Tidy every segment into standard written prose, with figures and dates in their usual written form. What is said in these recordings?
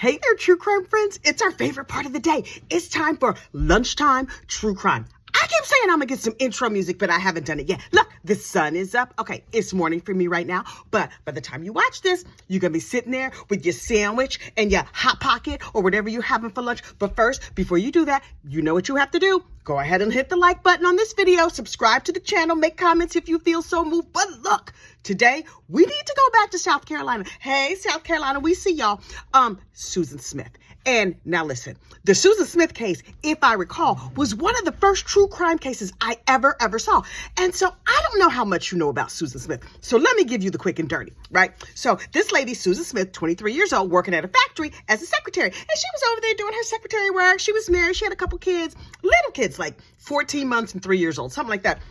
Hey there, true crime friends. It's our favorite part of the day. It's time for lunchtime true crime. I keep saying I'm gonna get some intro music, but I haven't done it yet. Look, the sun is up. Okay, it's morning for me right now, but by the time you watch this, you're gonna be sitting there with your sandwich and your Hot Pocket or whatever you're having for lunch. But first, before you do that, you know what you have to do. Go ahead and hit the like button on this video, subscribe to the channel, make comments if you feel so moved. But look, today we need to go back to South Carolina. Hey, South Carolina, we see y'all. Susan Smith. And now listen, the Susan Smith case, if I recall, was one of the first true crime cases I ever saw. And so I don't know how much you know about Susan Smith. So let me give you the quick and dirty, right? So this lady, Susan Smith, 23 years old, working at a factory as a secretary. And she was over there doing her secretary work. She was married. She had a couple kids, little kids, like 14 months and 3 years old, something like that.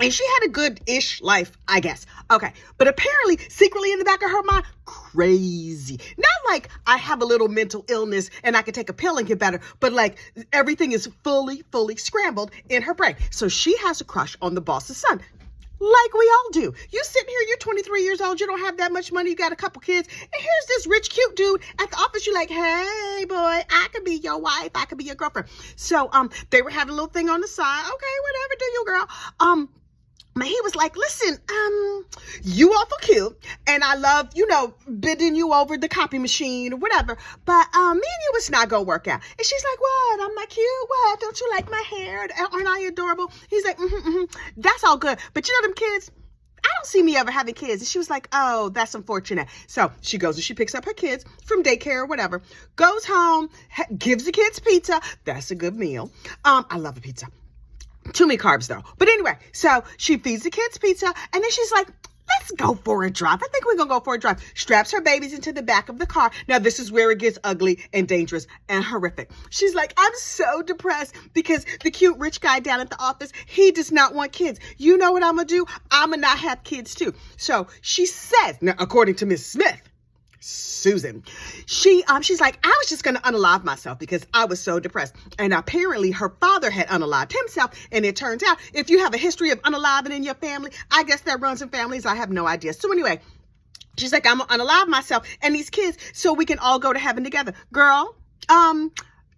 And she had a good-ish life, I guess. Okay. But apparently, secretly in the back of her mind, crazy. Not like I have a little mental illness and I can take a pill and get better, but like everything is fully scrambled in her brain. So she has a crush on the boss's son. Like we all do. You sitting here, you're 23 years old, you don't have that much money, you got a couple kids, and here's this rich, cute dude at the office. You're like, hey, boy, I could be your wife, I could be your girlfriend. So they were having a little thing on the side. Okay, whatever, do you, girl. But he was like, listen, you awful cute, and I love, bending you over the copy machine or whatever, but me and you, it's not gonna work out. And she's like, what? I'm like, cute? What? Don't you like my hair? Aren't I adorable? He's like, that's all good. But you know them kids, I don't see me ever having kids. And she was like, oh, that's unfortunate. So she goes and she picks up her kids from daycare or whatever, goes home, gives the kids pizza. That's a good meal. I love a pizza. Too many carbs though. But anyway, so she feeds the kids pizza and then she's like, let's go for a drive. I think we're going to go for a drive. Straps her babies into the back of the car. Now, this is where it gets ugly and dangerous and horrific. She's like, I'm so depressed because the cute rich guy down at the office, he does not want kids. You know what I'm going to do? I'm going to not have kids too. So she says, now, according to Miss Smith, Susan, she's like, I was just going to unalive myself because I was so depressed. And apparently her father had unalived himself. And it turns out if you have a history of unaliving in your family, I guess that runs in families. I have no idea. So anyway, she's like, I'm going to unalive myself and these kids so we can all go to heaven together. Girl,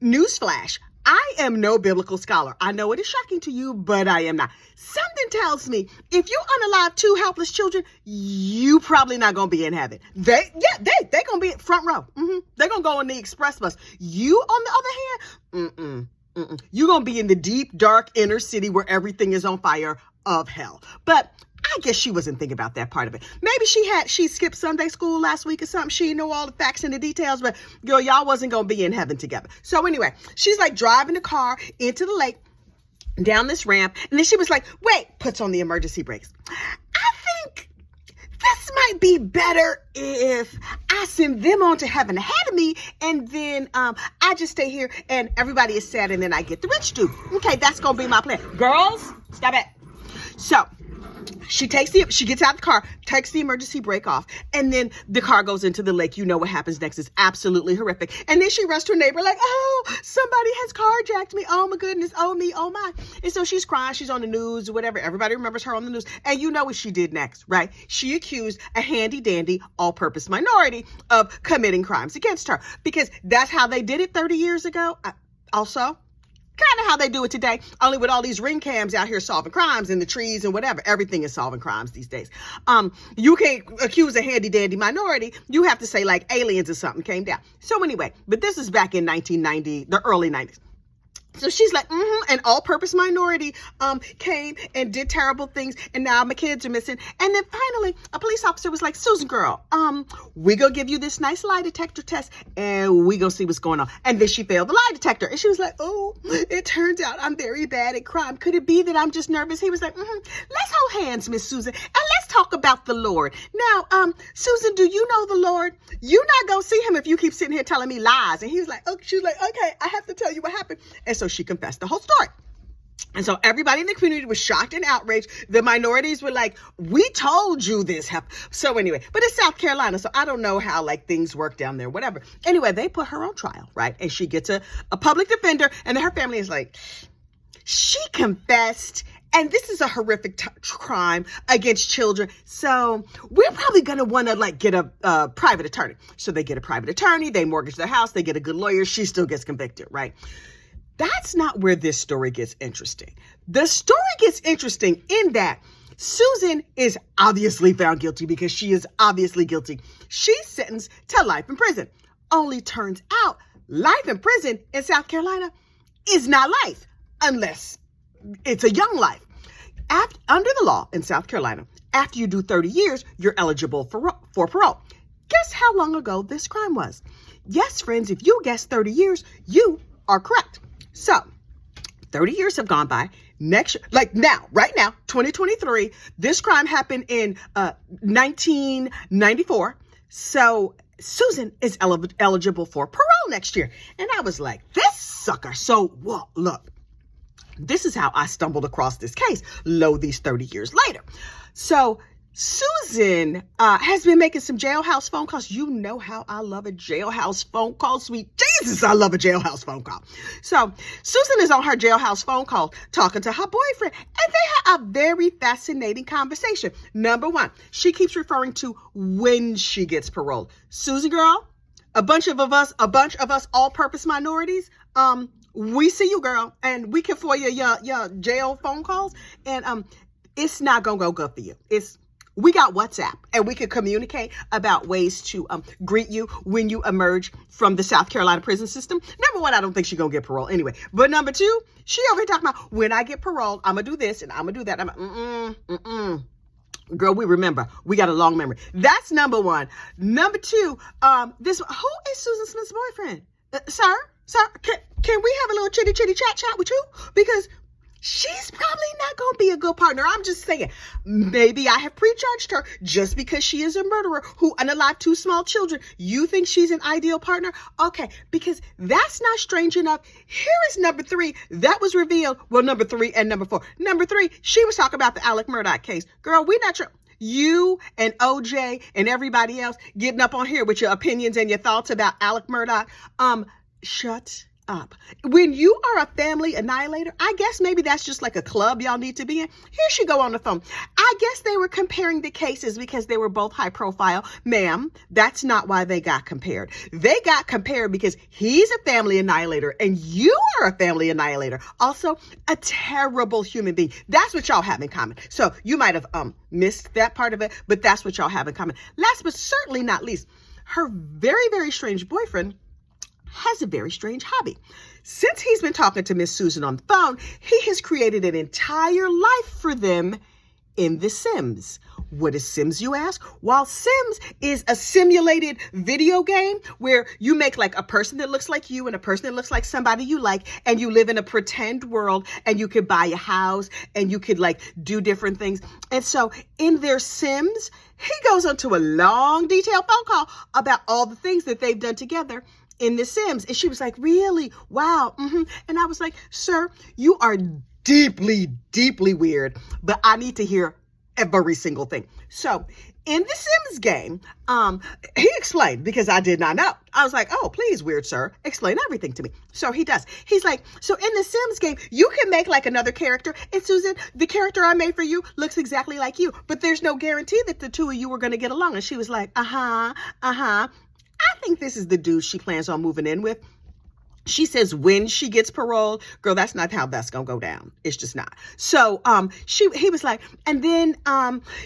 newsflash. I am no biblical scholar. I know it is shocking to you, but I am not. Something tells me if you unalive two helpless children, you probably not going to be in heaven. They going to be front row. They're going to go on the express bus. You, on the other hand, you're going to be in the deep, dark inner city where everything is on fire of hell. But I guess she wasn't thinking about that part of it. Maybe she skipped Sunday school last week or something. She didn't know all the facts and the details, but girl, y'all wasn't going to be in heaven together. So anyway, she's like driving the car into the lake, down this ramp. And then she was like, wait, puts on the emergency brakes. I think this might be better if I send them on to heaven ahead of me. And then I just stay here and everybody is sad. And then I get the rich dude. Okay, that's going to be my plan. Girls, stop it. So she gets out of the car, takes the emergency brake off, and then the car goes into the lake. You know what happens next is absolutely horrific. And then she rushed her neighbor like, oh, somebody has carjacked me. Oh my goodness. Oh me. Oh my. And so she's crying. She's on the news, whatever. Everybody remembers her on the news. And you know what she did next, right? She accused a handy dandy all-purpose minority of committing crimes against her because that's how they did it 30 years ago. Also, kind of how they do it today, only with all these ring cams out here solving crimes in the trees and whatever. Everything is solving crimes these days. You can't accuse a handy dandy minority. You have to say like aliens or something came down. So anyway, but this is back in 1990, the early 90s. So she's like, an all-purpose minority came and did terrible things, and now my kids are missing. And then finally, a police officer was like, Susan, girl, we gonna give you this nice lie detector test, and we gonna see what's going on. And then she failed the lie detector, and she was like, oh, it turns out I'm very bad at crime. Could it be that I'm just nervous? He was like, let's hold hands, Miss Susan, and let's talk about the Lord. Now, Susan, do you know the Lord? You're not gonna see him if you keep sitting here telling me lies. And he was like, she was like, okay, I have to tell you what happened. And so she confessed the whole story. And so everybody in the community was shocked and outraged. The minorities were like, we told you this happened. So anyway, but it's South Carolina, so I don't know how like things work down there, whatever. Anyway, they put her on trial, right? And she gets a public defender, and then her family is like, she confessed And this is a horrific crime against children. So we're probably going to want to like get a private attorney. So they get a private attorney, they mortgage their house, they get a good lawyer. She still gets convicted, right? That's not where this story gets interesting. The story gets interesting in that Susan is obviously found guilty because she is obviously guilty. She's sentenced to life in prison. Only turns out life in prison in South Carolina is not life unless it's a young life. Under the law in South Carolina, after you do 30 years, you're eligible for parole. Guess how long ago this crime was? Yes, friends, if you guessed 30 years, you are correct. So 30 years have gone by. Right now, 2023, this crime happened in 1994. So Susan is eligible for parole next year. And I was like, this sucker. So, well, look, this is how I stumbled across this case, these 30 years later. So Susan has been making some jailhouse phone calls. You know how I love a jailhouse phone call. Sweet Jesus, I love a jailhouse phone call. So Susan is on her jailhouse phone call talking to her boyfriend, and they have a very fascinating conversation. Number one, she keeps referring to when she gets paroled. Susan girl, a bunch of us all-purpose minorities, we see you, girl, and we can FOIA your jail phone calls, and it's not gonna go good for you. We got WhatsApp, and we can communicate about ways to greet you when you emerge from the South Carolina prison system. Number one, I don't think she's going to get parole anyway. But number two, she over here talking about, when I get paroled, I'm going to do this and I'm going to do that. I'm Girl, we remember. We got a long memory. That's number one. Number two, who is Susan Smith's boyfriend? Sir, can we have a little chitty chat with you? Because she's probably not going to be a good partner. I'm just saying, maybe I have prejudged her just because she is a murderer who unalived 2 small children. You think she's an ideal partner? Okay, because that's not strange enough. Here is number 3 that was revealed. Well, number 3 and number 4. Number 3, she was talking about the Alec Murdaugh case. Girl, we're not sure. You and OJ and everybody else getting up on here with your opinions and your thoughts about Alec Murdaugh. Shut up. When you are a family annihilator, I guess maybe that's just like a club y'all need to be in. Here she go on the phone. I guess they were comparing the cases because they were both high profile. Ma'am, that's not why they got compared. They got compared because he's a family annihilator and you are a family annihilator. Also, a terrible human being. That's what y'all have in common. So you might have missed that part of it, but that's what y'all have in common. Last but certainly not least, her very, very strange boyfriend has a very strange hobby. Since he's been talking to Miss Susan on the phone, he has created an entire life for them in The Sims. What is Sims, you ask? While Sims is a simulated video game where you make like a person that looks like you and a person that looks like somebody you like, and you live in a pretend world, and you could buy a house and you could like do different things. And so in their Sims, he goes onto a long detailed phone call about all the things that they've done together in The Sims. And she was like, really? Wow. And I was like, sir, you are deeply, deeply weird, but I need to hear every single thing. So in The Sims game, he explained, because I did not know. I was like, oh, please, weird sir, explain everything to me. So he does. He's like, so in The Sims game, you can make like another character. And Susan, the character I made for you looks exactly like you, but there's no guarantee that the two of you are going to get along. And she was like, I think this is the dude she plans on moving in with. She says when she gets paroled, girl, that's not how that's gonna go down. It's just not. So he was like, and then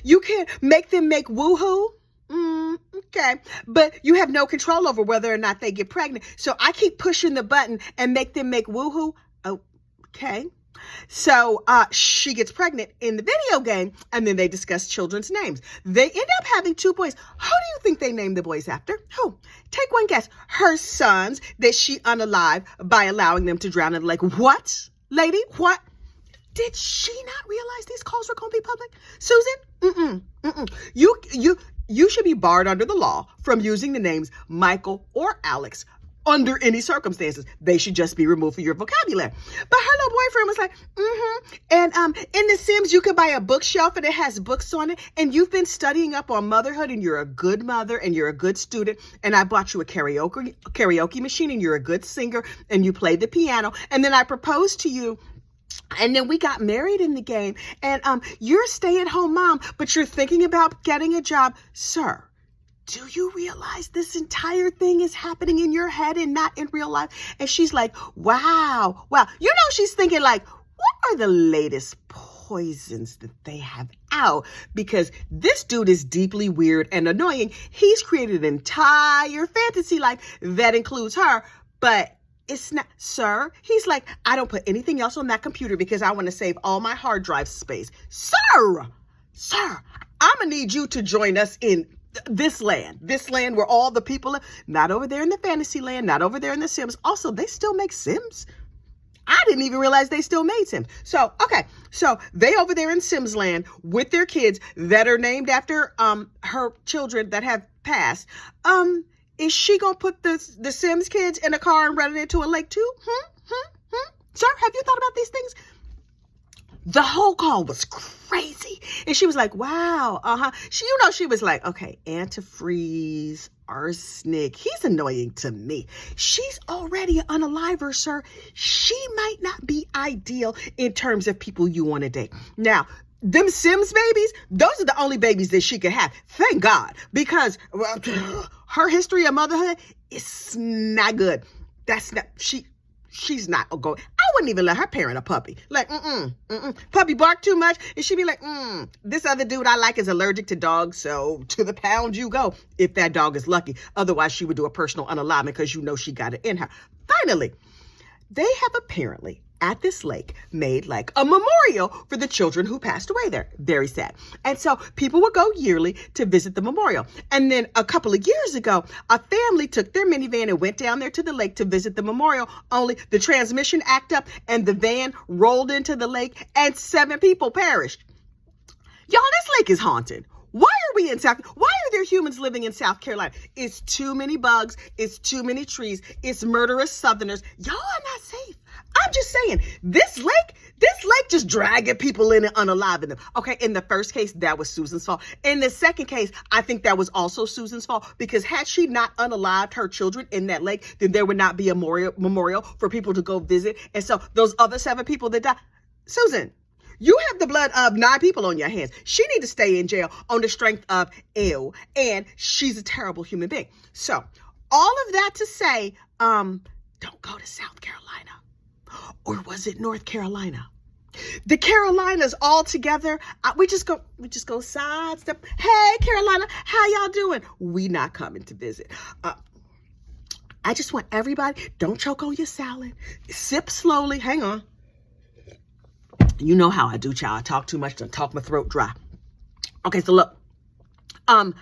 you can make them make woohoo. Okay, but you have no control over whether or not they get pregnant. So I keep pushing the button and make them make woohoo. Okay. So she gets pregnant in the video game, and then they discuss children's names. They end up having 2 boys. Who do you think they named the boys after? Who? Take one guess. Her sons that she unalived by allowing them to drown in the lake. What, lady? What? Did she not realize these calls were going to be public? Susan? You should be barred under the law from using the names Michael or Alex under any circumstances. They should just be removed from your vocabulary. But her little boyfriend was like, And in The Sims, you could buy a bookshelf and it has books on it. And you've been studying up on motherhood and you're a good mother and you're a good student. And I bought you a karaoke machine and you're a good singer and you play the piano. And then I proposed to you And then we got married in the game. And you're a stay-at-home mom, but you're thinking about getting a job. Sir, do you realize this entire thing is happening in your head and not in real life? And she's like, wow. You know, she's thinking like, what are the latest poisons that they have out? Because this dude is deeply weird and annoying. He's created an entire fantasy life that includes her, but it's not, sir. He's like, I don't put anything else on that computer because I want to save all my hard drive space. Sir, I'm going to need you to join us in this land where all the people are, not over there in the fantasy land, not over there in the Sims. Also, they still make Sims. I didn't even realize they still made Sims. So, okay. So they over there in Sims land with their kids that are named after her children that have passed. Is she going to put the Sims kids in a car and run it into a lake too? Sir, have you thought about these things? The whole call was crazy. And she was like, wow, she was like, okay, antifreeze, arsenic. He's annoying to me. She's already an unaliver, sir. She might not be ideal in terms of people you want to date. Now, them Sims babies, those are the only babies that she could have. Thank God. Because her history of motherhood is not good. She's not going. I wouldn't even let her parent a puppy. Like, puppy bark too much. And she'd be like, this other dude I like is allergic to dogs. So to the pound you go if that dog is lucky. Otherwise, she would do a personal unalignment because you know she got it in her. Finally, they have apparently at this lake made like a memorial for the children who passed away there. Very sad. And so people would go yearly to visit the memorial. And then a couple of years ago, a family took their minivan and went down there to the lake to visit the memorial. Only the transmission acted up and the van rolled into the lake and 7 people perished. Y'all, this lake is haunted. Why are we in South? Why are there humans living in South Carolina? It's too many bugs. It's too many trees. It's murderous Southerners. Y'all are not safe. I'm just saying, this lake just dragging people in and unaliving them. Okay, in the first case, that was Susan's fault. In the second case, I think that was also Susan's fault because had she not unalived her children in that lake, then there would not be a memorial for people to go visit. And so those other 7 people that died, Susan, you have the blood of 9 people on your hands. She need to stay in jail on the strength of ew, and she's a terrible human being. So all of that to say, don't go to South Carolina. Or was it North Carolina? The Carolinas all together. We just go sidestep. Hey, Carolina, how y'all doing? We not coming to visit. I just want everybody, don't choke on your salad. Sip slowly. Hang on. You know how I do, child. I talk too much to talk my throat dry. Okay, so look. I'm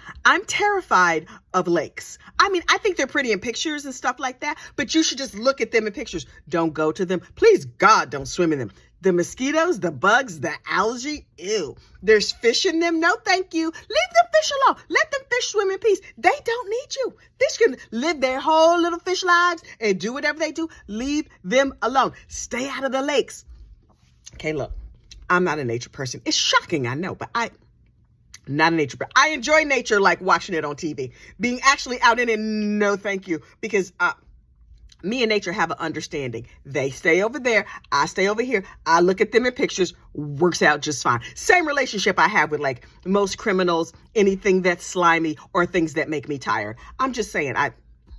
terrified of lakes. I mean, I think they're pretty in pictures and stuff like that, but you should just look at them in pictures. Don't go to them. Please, God, don't swim in them. The mosquitoes, the bugs, the algae, ew. There's fish in them. No, thank you. Leave them fish alone. Let them fish swim in peace. They don't need you. Fish can live their whole little fish lives and do whatever they do. Leave them alone. Stay out of the lakes. Okay, look, I'm not a nature person. It's shocking, I know, but not a nature person. I enjoy nature like watching it on TV. Being actually out in it, no thank you. Because me and nature have an understanding. They stay over there. I stay over here. I look at them in pictures. Works out just fine. Same relationship I have with like most criminals, anything that's slimy or things that make me tired. I'm just saying,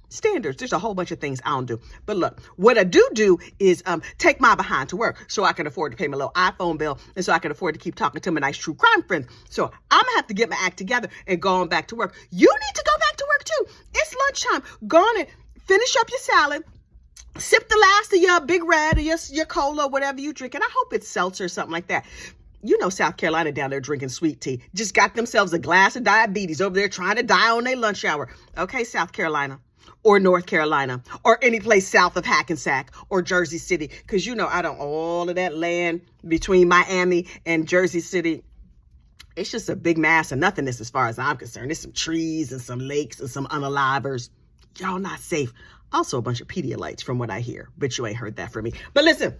standards. There's a whole bunch of things I don't do. But look, what I do is take my behind to work so I can afford to pay my little iPhone bill and so I can afford to keep talking to my nice true crime friends. So I'm going to have to get my act together and go on back to work. You need to go back to work too. It's lunchtime. Go on and finish up your salad. Sip the last of your Big Red or your cola, whatever you drink. And I hope it's seltzer or something like that. You know, South Carolina down there drinking sweet tea. Just got themselves a glass of diabetes over there trying to die on their lunch hour. Okay, South Carolina. Or North Carolina, or any place south of Hackensack or Jersey City. Because, you know, I don't, all of that land between Miami and Jersey City, it's just a big mass of nothingness as far as I'm concerned. There's some trees and some lakes and some unalivers. Y'all not safe. Also a bunch of Pedialites from what I hear, but you ain't heard that from me. But listen,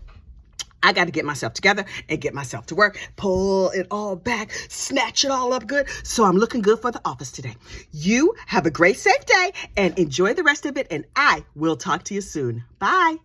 I got to get myself together and get myself to work, pull it all back, snatch it all up good. So I'm looking good for the office today. You have a great, safe day and enjoy the rest of it. And I will talk to you soon. Bye.